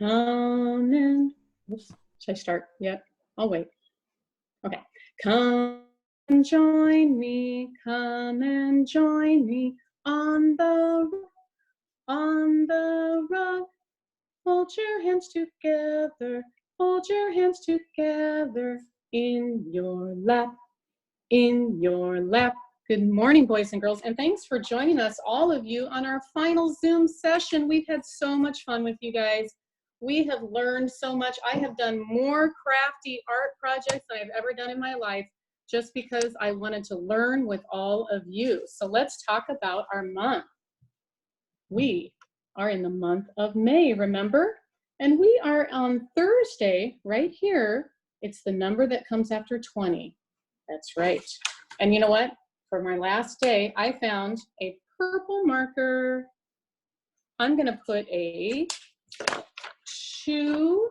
Come in. Oops. Should I start? Yep. I'll wait. Okay. Come and join me. Come and join me on the rock. Hold your hands together. Hold your hands together in your lap. In your lap. Good morning, boys and girls, and thanks for joining us, all of you, on our final Zoom session. We've had so much fun with you guys. We have learned so much. I have done more crafty art projects than I've ever done in my life just because I wanted to learn with all of you. So let's talk about our month. We are in the month of May, remember? And we are on Thursday, right here. It's the number that comes after 20. That's right. And you know what? For my last day, I found a purple marker. I'm going to put a 2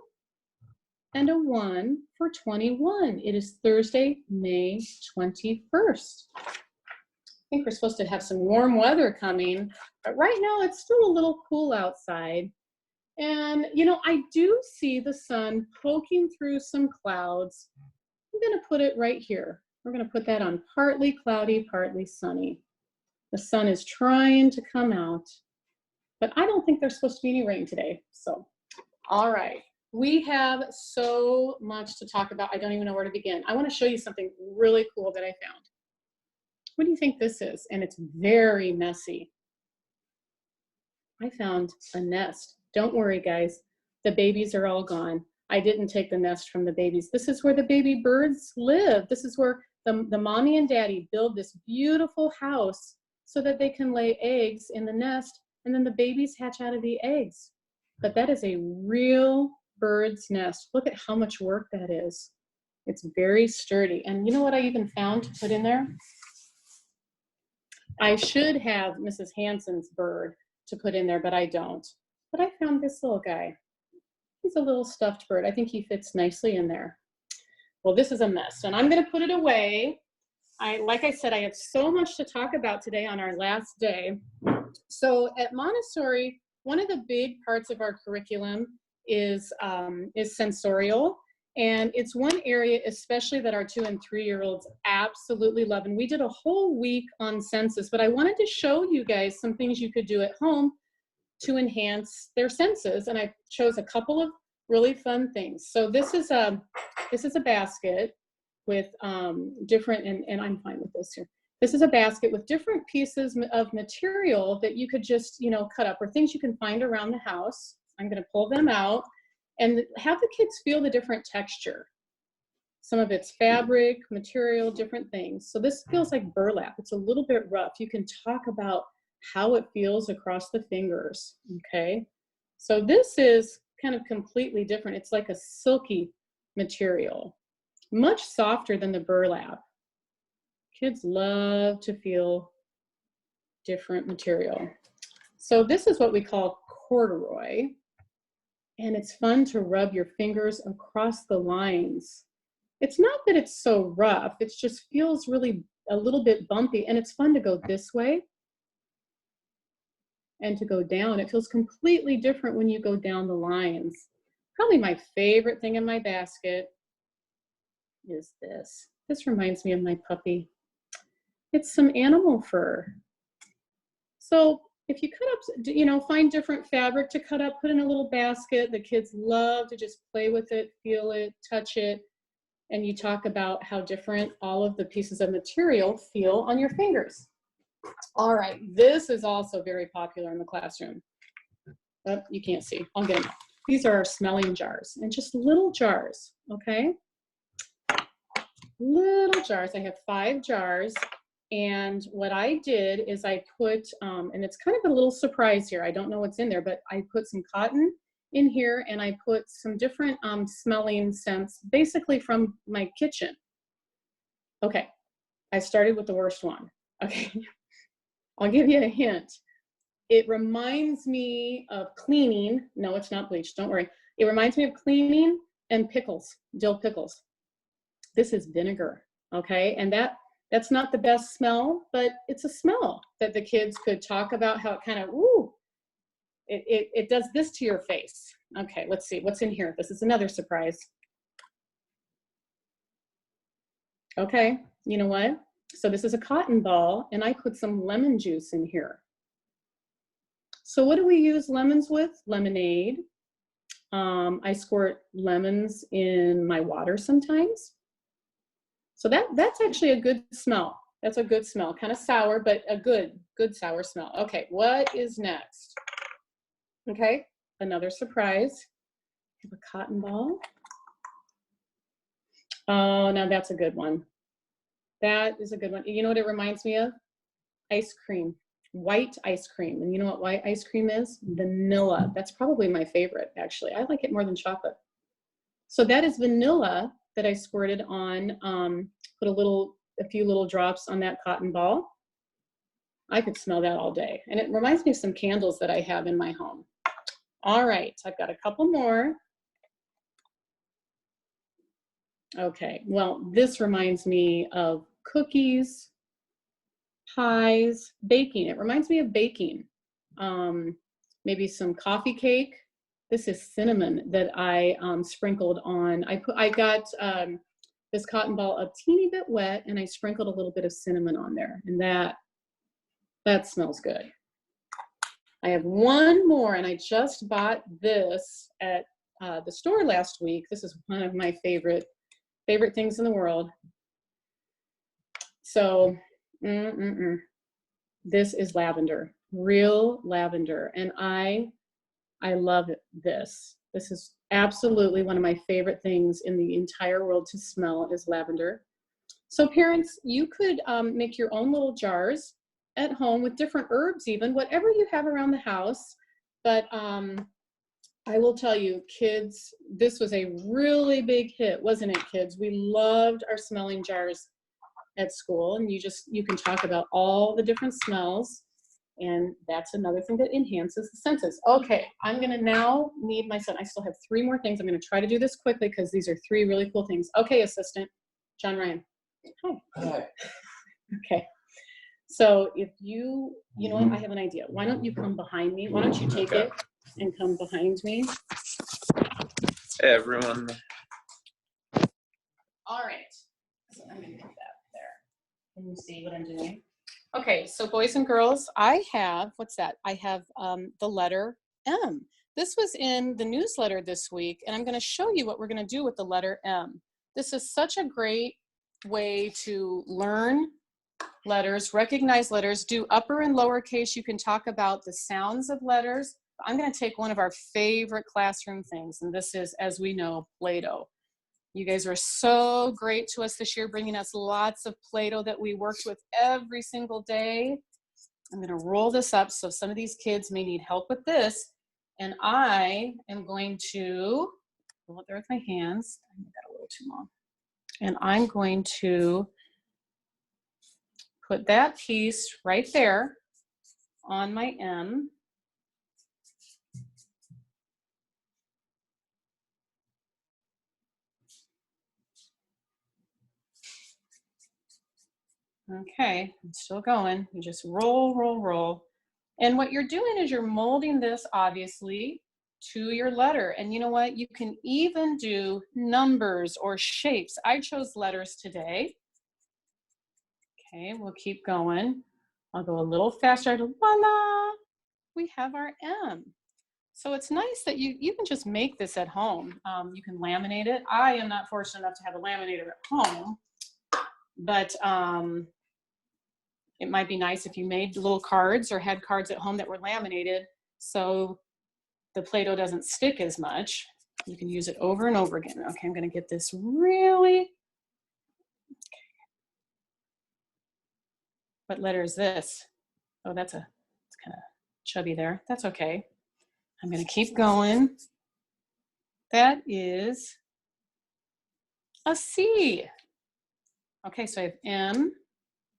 and a 1 for 21. It is Thursday, May 21st. I think we're supposed to have some warm weather coming, but right now it's still a little cool outside. And, you know, I do see the sun poking through some clouds. I'm going to put it right here. We're going to put that on partly cloudy, partly sunny. The sun is trying to come out, but I don't think there's supposed to be any rain today. So, all right. We have so much to talk about. I don't even know where to begin. I want to show you something really cool that I found. What do you think this is? And it's very messy. I found a nest. Don't worry, guys. The babies are all gone. I didn't take the nest from the babies. This is where the baby birds live. This is where the mommy and daddy build this beautiful house so that they can lay eggs in the nest, and then the babies hatch out of the eggs. But that is a real bird's nest. Look at how much work that is. It's very sturdy. And you know what I even found to put in there? I should have Mrs. Hanson's bird to put in there, but I don't. But I found this little guy. He's a little stuffed bird. I think he fits nicely in there. Well, this is a mess, and I'm going to put it away. Like I said, I have so much to talk about today on our last day. So at Montessori, one of the big parts of our curriculum is sensorial, and it's one area especially that our 2- and 3-year-olds absolutely love. And we did a whole week on senses, but I wanted to show you guys some things you could do at home to enhance their senses, and I chose a couple of really fun things. So this is a basket with different, and I'm fine with this here. This is a basket with different pieces of material that you could just, you know, cut up, or things you can find around the house. I'm going to pull them out and have the kids feel the different texture. Some of it's fabric, material, different things. So this feels like burlap. It's a little bit rough. You can talk about how it feels across the fingers, okay? So this is kind of completely different. It's like a silky material, much softer than the burlap. Kids love to feel different material. So this is what we call corduroy, and it's fun to rub your fingers across the lines. It's not that it's so rough, it just feels really a little bit bumpy, and it's fun to go this way and to go down. It feels completely different when you go down the lines. Probably my favorite thing in my basket is this. This reminds me of my puppy. It's some animal fur. So if you cut up, you know, find different fabric to cut up, put in a little basket. The kids love to just play with it, feel it, touch it. And you talk about how different all of the pieces of material feel on your fingers. All right, this is also very popular in the classroom. Oh, you can't see, I'll get them out. These are our smelling jars, and just little jars, okay? Little jars. I have 5 jars, and what I did is I put, and it's kind of a little surprise here, I don't know what's in there, but I put some cotton in here, and I put some different smelling scents, basically from my kitchen. Okay, I started with the worst one, okay? I'll give you a hint. It reminds me of cleaning. No, it's not bleach, don't worry. It reminds me of cleaning and pickles, dill pickles. This is vinegar, okay? And that's not the best smell, but it's a smell that the kids could talk about how it kind of, ooh, it does this to your face. Okay, let's see what's in here. This is another surprise. Okay, you know what? So this is a cotton ball, and I put some lemon juice in here. So what do we use lemons with? Lemonade. I squirt lemons in my water sometimes. So that's actually a good smell. That's a good smell. Kind of sour, but a good sour smell. Okay, what is next? Okay, another surprise. I have a cotton ball. Oh, now that's a good one. That is a good one. You know what it reminds me of? Ice cream. White ice cream. And you know what white ice cream is? Vanilla. That's probably my favorite, actually. I like it more than chocolate. So that is vanilla that I squirted on, put a few little drops on that cotton ball. I could smell that all day. And it reminds me of some candles that I have in my home. All right, I've got a couple more. Okay, well, this reminds me of cookies, pies, baking. It reminds me of baking. Maybe some coffee cake. This is cinnamon that I sprinkled on. I got this cotton ball a teeny bit wet, and I sprinkled a little bit of cinnamon on there, and that smells good. I have one more, and I just bought this at the store last week. This is one of my favorite things in the world. So, this is lavender, real lavender, and I love this. This is absolutely one of my favorite things in the entire world to smell is lavender. So parents, you could make your own little jars at home with different herbs, even whatever you have around the house. But I will tell you, kids, this was a really big hit, wasn't it, kids? We loved our smelling jars at school, and you can talk about all the different smells, and that's another thing that enhances the senses. Okay, I'm gonna now need my son. I still have 3 more things. I'm gonna try to do this quickly because these are 3 really cool things. Okay, assistant, John Ryan. Hi. Hi. Okay. So if you know what, I have an idea. Why don't you come behind me? Why don't you take it and come behind me? Hey, everyone. All right. So I'm going to put that there. Can you see what I'm doing? Okay, so boys and girls, I have, what's that? I have the letter M. This was in the newsletter this week, and I'm going to show you what we're going to do with the letter M. This is such a great way to learn letters, recognize letters, do upper and lowercase. You can talk about the sounds of letters. I'm going to take one of our favorite classroom things, and this is, as we know, Play-Doh. You guys were so great to us this year, bringing us lots of Play-Doh that we worked with every single day. I'm going to roll this up, so some of these kids may need help with this, and I am going to roll it there with my hands. I got a little too long. And I'm going to put that piece right there on my M. Okay, I'm still going. You just roll, roll, roll. And what you're doing is you're molding this, obviously, to your letter. And you know what? You can even do numbers or shapes. I chose letters today. Okay, we'll keep going. I'll go a little faster. Voila! We have our M. So it's nice that you can just make this at home. You can laminate it. I am not fortunate enough to have a laminator at home, but it might be nice if you made little cards or had cards at home that were laminated so the Play-Doh doesn't stick as much. You can use it over and over again. Okay, I'm going to get this really. What letter is this? Oh, it's kind of chubby there. That's okay. I'm going to keep going. That is a C. Okay, so I have M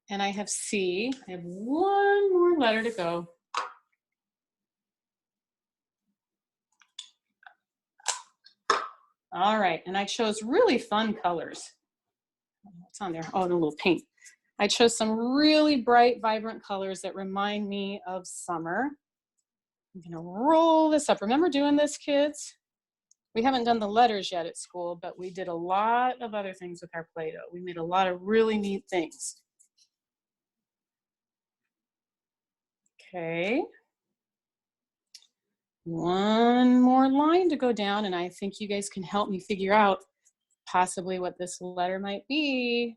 and I have C. I have one more letter to go. All right, and I chose really fun colors. What's on there? Oh, and a little paint. I chose some really bright, vibrant colors that remind me of summer. I'm gonna roll this up. Remember doing this, kids? We haven't done the letters yet at school, but we did a lot of other things with our Play-Doh. We made a lot of really neat things. Okay. One more line to go down, and I think you guys can help me figure out possibly what this letter might be.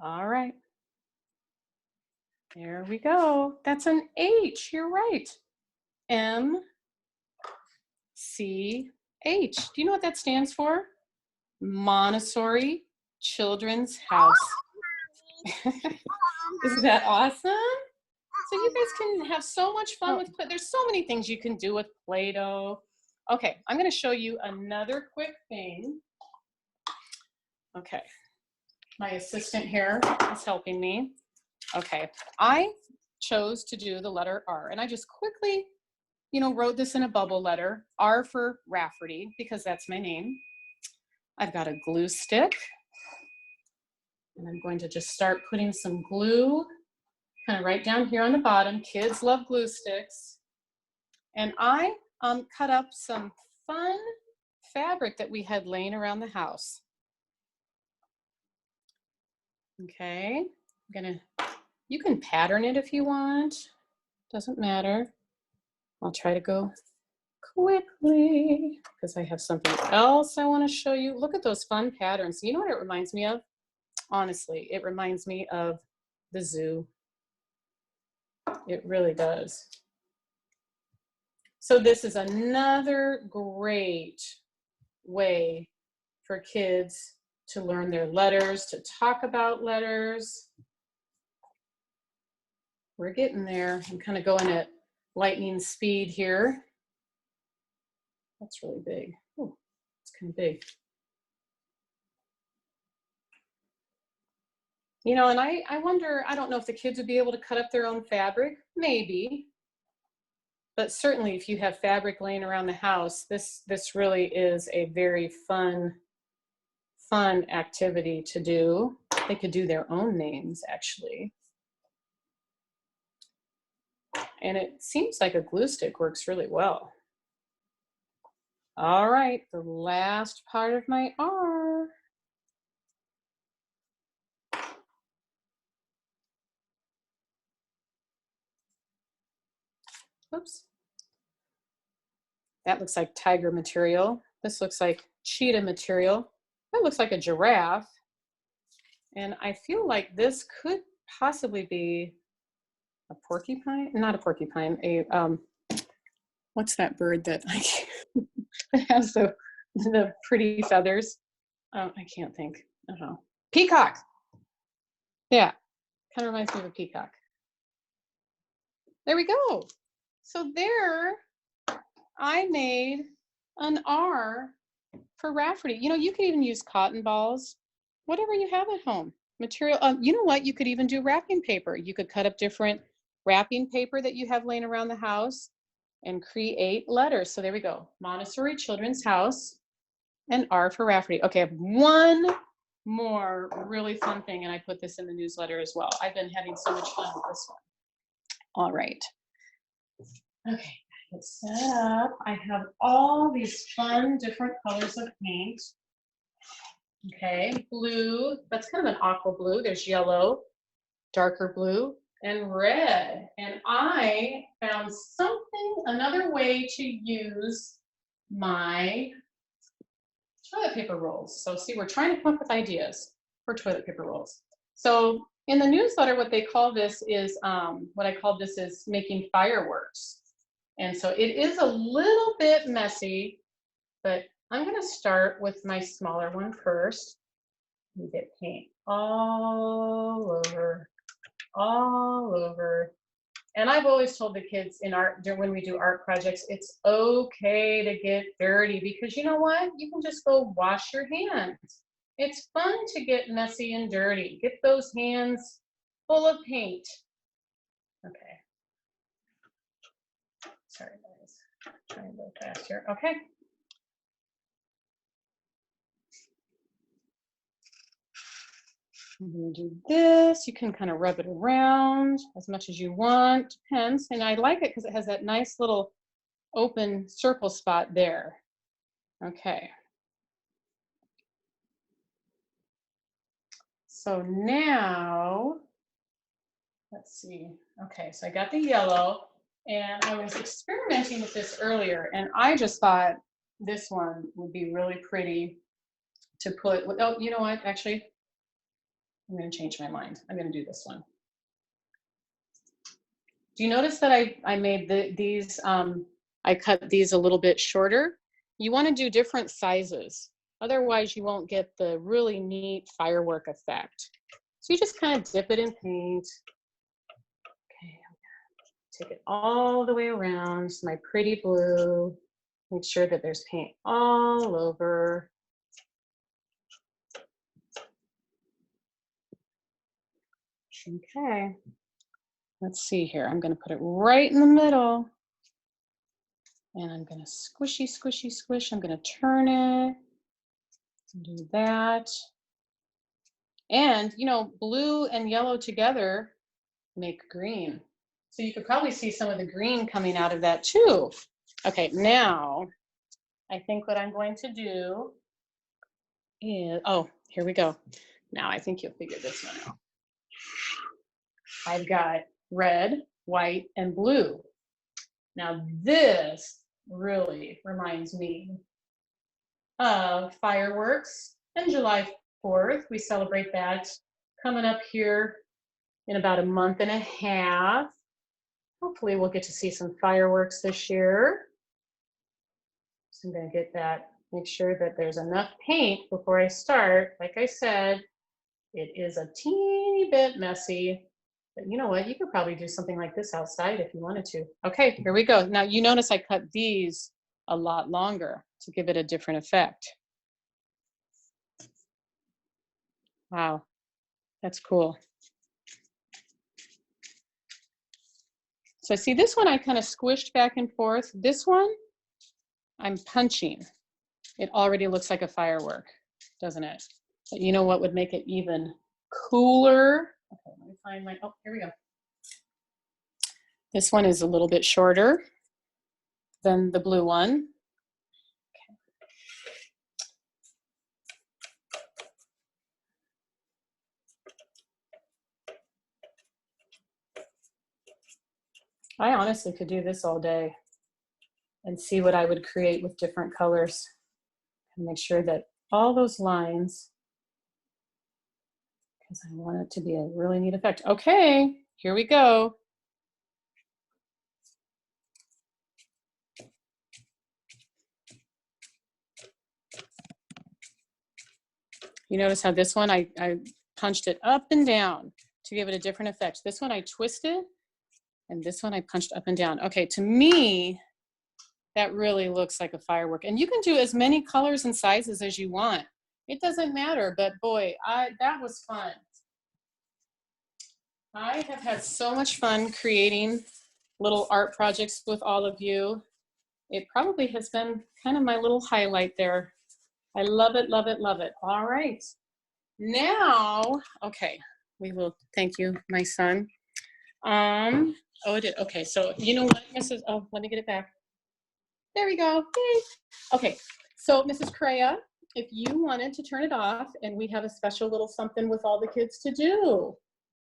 All right. There we go. That's an H. You're right. MCH. Do you know what that stands for? Montessori Children's House. Isn't that awesome? So you guys can have so much fun with Play-Doh. There's so many things you can do with Play-Doh. Okay, I'm going to show you another quick thing. Okay, my assistant here is helping me. Okay, I chose to do the letter R, and I just quickly, wrote this in a bubble letter, R for Rafferty, because that's my name. I've got a glue stick, and I'm going to just start putting some glue kind of right down here on the bottom. Kids love glue sticks. And I cut up some fun fabric that we had laying around the house. Okay, you can pattern it if you want, doesn't matter. I'll try to go quickly because I have something else I want to show you. Look at those fun patterns. You know what it reminds me of? Honestly, it reminds me of the zoo. It really does. So this is another great way for kids to learn their letters, to talk about letters. We're getting there. I'm kind of going at lightning speed here. That's really big. Oh, it's kind of big. And I wonder, I don't know if the kids would be able to cut up their own fabric. Maybe. But certainly if you have fabric laying around the house, this really is a very fun activity to do. They could do their own names, actually. And it seems like a glue stick works really well. All right, the last part of my R. Oops. That looks like tiger material. This looks like cheetah material. That looks like a giraffe. And I feel like this could possibly be a porcupine, not a porcupine, what's that bird that has the pretty feathers? I can't think. I don't know. Peacock. Yeah, kind of reminds me of a peacock. There we go. So there, I made an R for Rafferty. You could even use cotton balls, whatever you have at home. Material. You know what? You could even do wrapping paper. You could cut up different wrapping paper that you have laying around the house and create letters. So there we go. Montessori Children's House and R for Rafferty. Okay, I have one more really fun thing, and I put this in the newsletter as well. I've been having so much fun with this one. All right. Okay, let's set up. I have all these fun different colors of paint. Okay, blue, that's kind of an aqua blue. There's yellow, darker blue, and red. And I found another way to use my toilet paper rolls. So see, we're trying to come up with ideas for toilet paper rolls. So in the newsletter, what they call this is, what I call this is making fireworks. And so it is a little bit messy, but I'm gonna start with my smaller one first and get paint all over. And I've always told the kids in art, when we do art projects, it's okay to get dirty because you know what? You can just go wash your hands. It's fun to get messy and dirty. Get those hands full of paint. Okay. Sorry, guys. Trying to go fast here. Okay. I'm gonna do this. You can kind of rub it around as much as you want, depends. And I like it because it has that nice little open circle spot there. Okay. So now, let's see. Okay, so I got the yellow, and I was experimenting with this earlier, and I just thought this one would be really pretty to put. Oh, you know what? Actually, I'm going to change my mind. I'm going to do this one. Do you notice that I made these, I cut these a little bit shorter? You want to do different sizes. Otherwise, you won't get the really neat firework effect. So you just kind of dip it in paint. Okay, take it all the way around. My pretty blue. Make sure that there's paint all over. Okay. Let's see here. I'm going to put it right in the middle. And I'm going to squishy, squishy, squish. I'm going to turn it. Do that. And, you know, blue and yellow together make green. So you could probably see some of the green coming out of that too. Okay, now I think what I'm going to do is, oh, here we go. Now I think you'll figure this one out. I've got red, white, and blue. Now this really reminds me of fireworks and July 4th. We celebrate that coming up here in about a month and a half. Hopefully we'll get to see some fireworks this year. So I'm going to get that, make sure that there's enough paint before I start. Like I said, it is a teeny bit messy, but you know what? You could probably do something like this outside if you wanted to. Okay, here we go. Now you notice I cut these a lot longer to give it a different effect. Wow, that's cool. So see, this one I kind of squished back and forth. This one, I'm punching. It already looks like a firework, doesn't it? But you know what would make it even cooler? Okay, let me find my, oh, here we go. This one is a little bit shorter than the blue one. I honestly could do this all day and see what I would create with different colors and make sure that all those lines, because I want it to be a really neat effect. Okay, here we go. You notice how this one, I punched it up and down to give it a different effect. This one I twisted, and this one I punched up and down. Okay, to me, that really looks like a firework. And you can do as many colors and sizes as you want. It doesn't matter, but boy, that was fun. I have had so much fun creating little art projects with all of you. It probably has been kind of my little highlight there. I love it, love it, love it. All right. Now, okay, we will, thank you, my son. Oh, it did, okay, so you know what, Mrs., oh, let me get it back. There we go, yay. Okay, so Mrs. Correa, if you wanted to turn it off and we have a special little something with all the kids to do.